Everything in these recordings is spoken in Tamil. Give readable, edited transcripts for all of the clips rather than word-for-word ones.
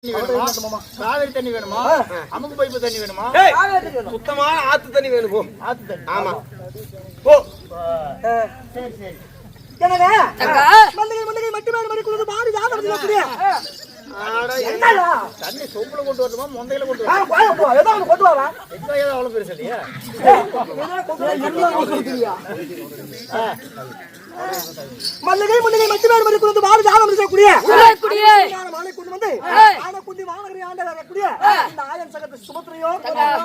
காவிரி தண்ணி வேணுமா? அமுக்கு பைப்பு தண்ணி வேணுமா? சுத்தமான ஆத்து தண்ணி வேணும். போ ஆத்து தண்ணி. ஆமா போ. சரி சரி. என்னங்க மல்லிகை மட்டுமே மணி குழுது பாரு யாரும் அப்படியே தண்ணி சொப்புல கொண்டு வரணுமா மொந்தையில கொண்டு வரணுமா? ஏதாவது கொண்டு வரா வெங்காயம் அவ்வளவு பெருசு இல்லையா? மல்லிகை மட்டுமே மணி குழுது பாரு யாரும் இருக்கக்கூடிய மாலை கொண்டு வந்து ஆன குந்தி மாநகரி ஆண்டக்கூடிய இந்த ஆயன் சங்கத்து சுபத்ரையோ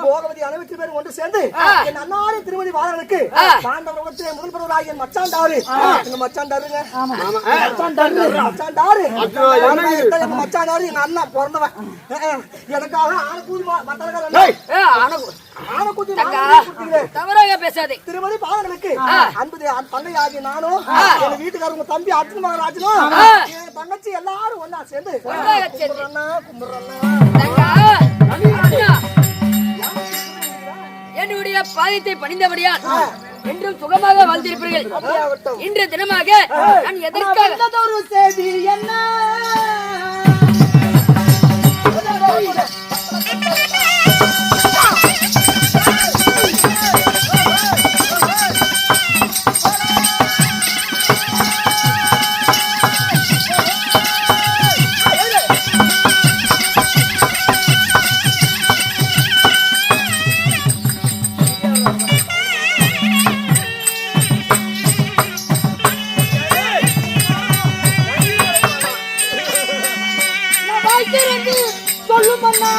போகவதி அளவிற்கு பேர் ஒன்று சேர்ந்து என் அன்னாரின் திருமதி வாழனுக்கு பாண்டவரத்திலே முதல் பருவராகிய மச்சாண்டாரு இந்த மச்சாண்டாருங்க மச்சாண்டாரு மச்சாண்டாரு எங்க அண்ணா பிறந்தவன் எனக்காக தவறாக பேசாதே. திருமதி பாலனுக்கு அன்பது தங்கை ஆகிய நானும் எங்க வீட்டுக்காரங்க தம்பி அர்ஜுன் மகராஜனும் என் தங்கச்சி எல்லாரும் ஒன்னா சேர்ந்து என்னுடைய பாதத்தை பணிந்தபடியால் என்றும் சுகமாக வாழ்ந்திருப்பீர்கள். இன்று தினமாக நான் எதற்காக ஒரு செய்தி என்ன சொல்லும் அண்ணா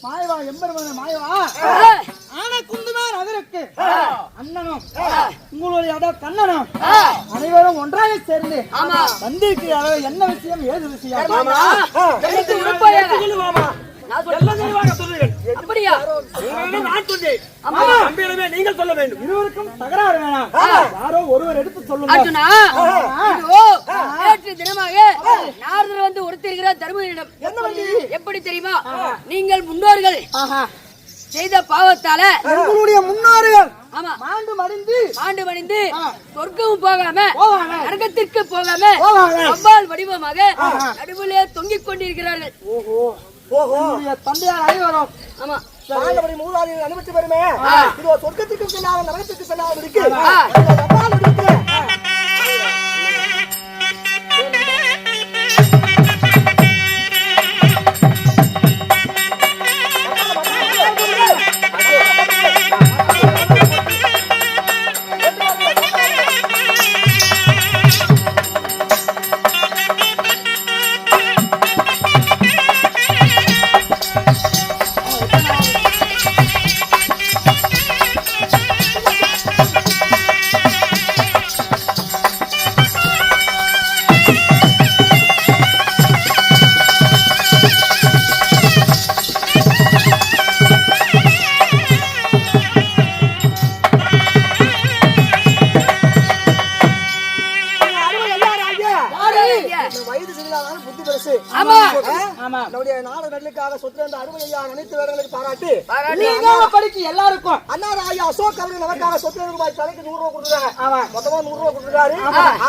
மாயவா எம்பெருமான மாயவா ஆனா குந்துமார் அதற்கு அண்ணனும் உங்களுடைய கண்ணனும் அனைவரும் ஒன்றாக சேர்ந்து வந்திருக்கிற அளவு என்ன விஷயம் ஏது விஷயம் நீங்கள் சொல்ல வேண்டும். இருவருக்கும் தகராறு வேணாம், யாரோ ஒருவர் எடுத்து சொல்லுங்க. நேற்று தினமாக நாரதர் வந்து உடுத்திருக்கிறார் தர்மனிடம். எப்படி தெரியுமா? நீங்கள் முன்னோர்கள் செய்த பாவத்தால உங்களுடைய முன்னோர்கள் ஆமா மாண்டு மடிந்து சொர்க்கமும் போகாம நரகத்திற்கு போகாம அவ்வாள் வடிவமாக நடுவிலே தொங்கிக் கொண்டிருக்கிறார்கள். தந்தையார் அனைவரும் ஆமா பாண்டவரை மூதாதையர் அனுமதி பெறுமே. இதோ சொர்க்கத்துக்கு செல்லாமல் நரகத்துக்கு செல்லாமல் இருக்கு. அரசு ஆமா. ஆமா நம்முடைய நாடு நலனுக்காக சொத்து வந்த அருமை ஐயா அனைத்து வேடங்களுக்கு பாராட்டி பாராட்டி. நீங்க படிக்கு எல்லாருக்கும் அண்ணா ஐயா அசோக் அவர்கள் நமக்காக சொத்து ரூபாய் தலைக்கு 100 ரூபாய் கொடுத்தாங்க. ஆமா மொத்தமா 100 ரூபாய் கொடுத்தாரு.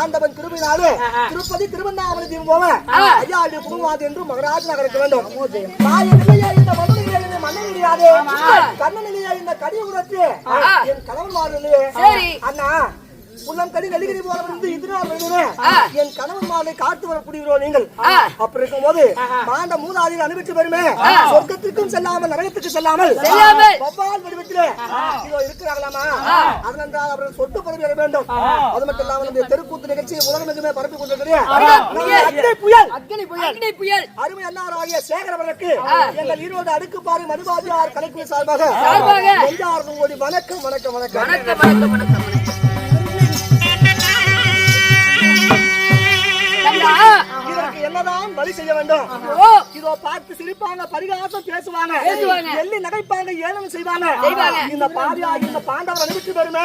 ஆண்டவன் கிருபையினாலே திருப்பதி திருவண்ணாமலை தீர்வு போவ ஐயா அப்படி குடும்பம் என்று மகராஜ் நகருக்கு வேண்டும். தாய் இல்லையா இந்த மண்ணிலே மண்ணை கிடையாது. கண்ணன் இல்லையா இந்த கடிய உரத்து என் கணவன் மாறலையே. சரி. அண்ணா உள்ளம் கடி நெல்லிகிரி போல வந்து இதனால் என் கணவன் மாலை காத்து வரக்கூடியவரோ நீங்கள். அப்படி இருக்கும் போது மாண்ட மூதாதிகள் அனுபவித்து வருமே சொர்க்கத்திற்கும் செல்லாமல் நரகத்துக்கு செல்லாமல் பப்பால் வடிவத்திலே இதோ இருக்கிறார்களாமா அதனால் அவர்கள் சொட்டு பரப்பி வர வேண்டும். அது மட்டும் இல்லாமல் நம்முடைய தெருக்கூத்து நிகழ்ச்சியை உலகம் எங்குமே பரப்பி கொண்டிருக்கிறேன். புயல் அருமை அண்ணாராகிய சேகரவர்களுக்கு எங்கள் ஈரோடு அடுக்குப்பாறை மதுபாஜியார் கலைக்குழு சார்பாக நெஞ்சார்ந்த கோடி வணக்கம் வணக்கம் வணக்கம். இதற்கு என்னதான் வழி செய்ய வேண்டும்? இதோ பார்த்து சிரிப்பாங்க, பரிகாசம் பேசுவாங்க, எள்ளி நகைப்பாங்க, ஏனம் செய்வாங்க. இந்த பாதியாகி இந்த பாண்டவர் அனுப்பிச்சு வருமே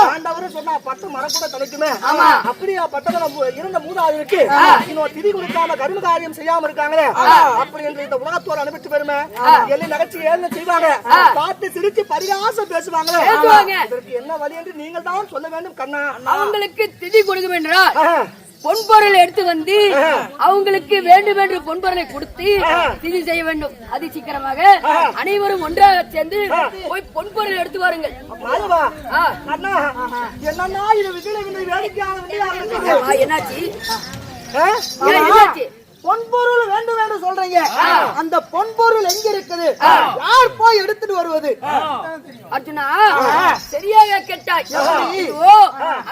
பாண்டவர் சொன்னா பட்டு மரக்கூட தலைக்குமே. அப்படியா பட்டவர் இருந்த மூதாதிற்கு இன்னும் திதி கொடுக்காம கரும காரியம் செய்யாம இருக்காங்களே அப்படி என்று இந்த உலகத்தோர் அனுப்பிச்சு வருமே எள்ளி நகைச்சு ஏனம் செய்வாங்க, பார்த்து சிரிச்சு பரிகாசம் பேசுவாங்க. இதற்கு என்ன வழி என்று நீங்கள் தான் சொல்ல வேண்டும் கண்ணா. அவங்களுக்கு திதி கொடுக்கும் என்றால் பொன்பொருள் எடுத்து வந்து அவங்களுக்கு வேண்டும் என்று பொன்பொருளை கொடுத்து திதி செய்ய வேண்டும். அதி சீக்கிரமாக அனைவரும் ஒன்றாக சேர்ந்து போய் பொன்பொருள் எடுத்து வாருங்கள். என்னாச்சு? பொன்பொருள் வேண்டும் என்று சொல்றீங்க. அந்த பொன்பொருள் எங்க இருக்குது? யார் போய் எடுத்துட்டு வருவது? அர்ஜுனா சரியாக கேட்டாய்.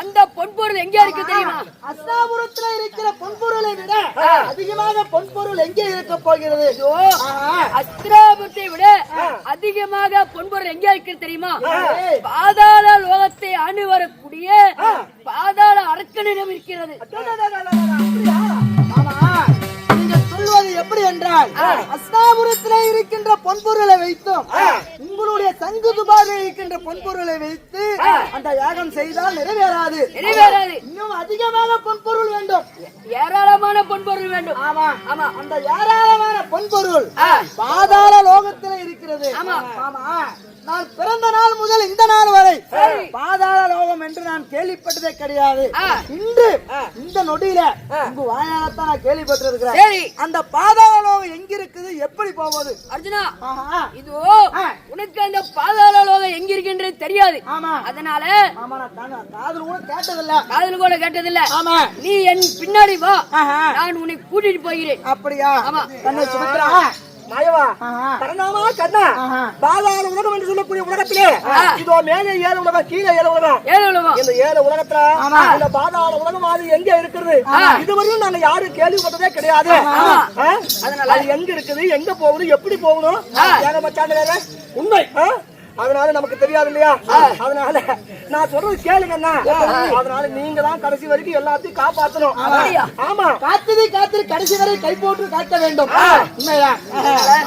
அந்த பொன்பொருள் எங்க இருக்கு தெரியுமா? அஸ்தாபுரத்துல இருக்கிற பொன்பொருளை விட அதிகமாக பொன்பொருள் எங்கே இருக்க போகிறது? அஸ்திராபுரத்தை விட அதிகமாக பொன்பொருள் எங்க இருக்கு தெரியுமா? பாதாள லோகத்தை ஆண்டு வரக்கூடிய பாதாள அரக்கனிடம் இருக்கிறது. எப்படி என்றால் அஸ்தாபுரத்திலே இருக்கின்ற பொன்பொருளை வைத்தும் உங்களுடைய சங்கு துபாரில் இருக்கின்ற பொன்பொருளை வைத்து அந்த யாகம் செய்தால் நிறைவேறாது. இன்னும் அதிகமாக பொன்பொருள் வேண்டும், ஏராளமான பொன்பொருள் வேண்டும். ஆமா ஆமா அந்த ஏராளமான பொன்பொருள் பாதாள லோகத்திலே இருக்கிறது. ஆமா நான் பிறந்த நாள் முதல் இந்த நாள் வரை பாதாள லோகம் என்று நான் கேள்விப்பட்டதே கிடையாது. இன்று இந்த நொடியில உங்க வாயாலத்தான் நான் கேள்விப்பட்டிருக்கிறேன். அந்த பாதாள லோகம் எங்க இருக்குது, எப்படி போவது? அர்ஜுனா இது உனக்கு அந்த பாதாள லோகம் எங்க இருக்குன்றது தெரியாது. அதனால காதல் கூட கேட்டதில்ல. நீ என் பின்னாடி வா, நான் உன்னை கூட்டிட்டு போகிறேன். அப்படியா? கண்ணை சுமத்ரா மாயவா கரணாமா கண்ணா பாதாள உலகம் என்று சொல்லக்கூடிய உலகத்திலே இதோ மேலே 7 உலகம், கீழே 7 உலகம். இந்த 7 உலகத்துல இந்த பாதாள உலகம் அது எங்க இருக்கிறது? இதுவரையும் நாங்க யாரும் கேள்விப்பட்டதே கிடையாது. அதனால எங்க இருக்குது, எங்க போகணும், எப்படி போகணும் உண்மை அதனால நமக்கு தெரியாது இல்லையா? அதனால நான் சொல்றது கேளுங்கண்ணா. அதனால நீங்க தான் கடைசி வரைக்கும் எல்லாத்தையும் காப்பாற்றணும். ஆமா காத்து கடைசி வரை கை போட்டு காட்ட வேண்டும். உண்மையா?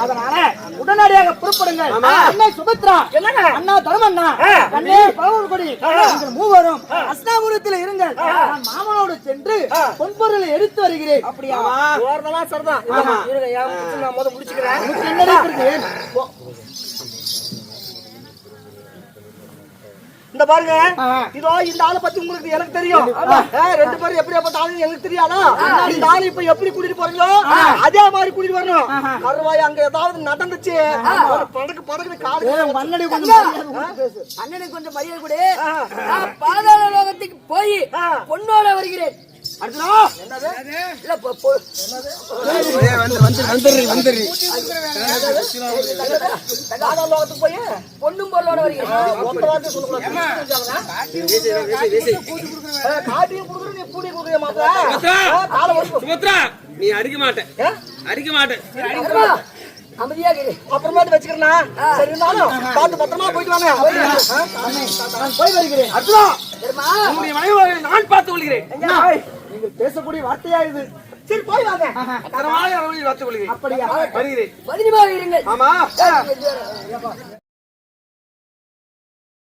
அதனால உடனடியாக புறப்படுங்கள். அண்ணா சுபத்ரா, அண்ணா தர்மண்ணா, கண்ணே பகவன்கொடி, நீங்கள் மூவரும் அஸ்தாபுரத்தில் இருங்கள். நான் மாமனோடு சென்று பொன்பொருளை எடுத்து வருகிறேன். அப்படியா? ஓரளவு சரிதான். நான் முதல் முடிச்சுக்கிறேன். இந்த பாருங்க இதோ இந்த ஆளை பத்தி உங்களுக்கு எனக்கு தெரியும். 2 பேரும் எப்படியாப்பட்ட ஆளு எனக்கு தெரியாதா? இந்த ஆளு இப்ப எப்படி கூட்டிட்டு போறீங்களோ அதே மாதிரி கூட்டிட்டு வரணும். கருவாய் அங்க ஏதாவது நடந்துச்சு படகு காலு அண்ணனுக்கு கொஞ்சம் மரியாதை கொடு. நான் பாதாள லோகத்துக்கு போய் பொண்ணோட வருகிறேன். பொண்ணும் பொருளோட நீ அடிக்க மாட்டேன் அப்புறமா வச்சுக்கிறேன்னா சரி இருந்தாலும் பார்த்து பத்திரமா போயிட்டு வாங்க. போய் வருகிறேன். நான் பார்த்து கொள்கிறேன். நீங்க பேசக்கூடிய வார்த்தையா இது? சரி போய் வாங்க. பார்த்து கொள்கிறேன். அப்படியா? வருகிறேன். பதினிமாக இருங்கள். ஆமா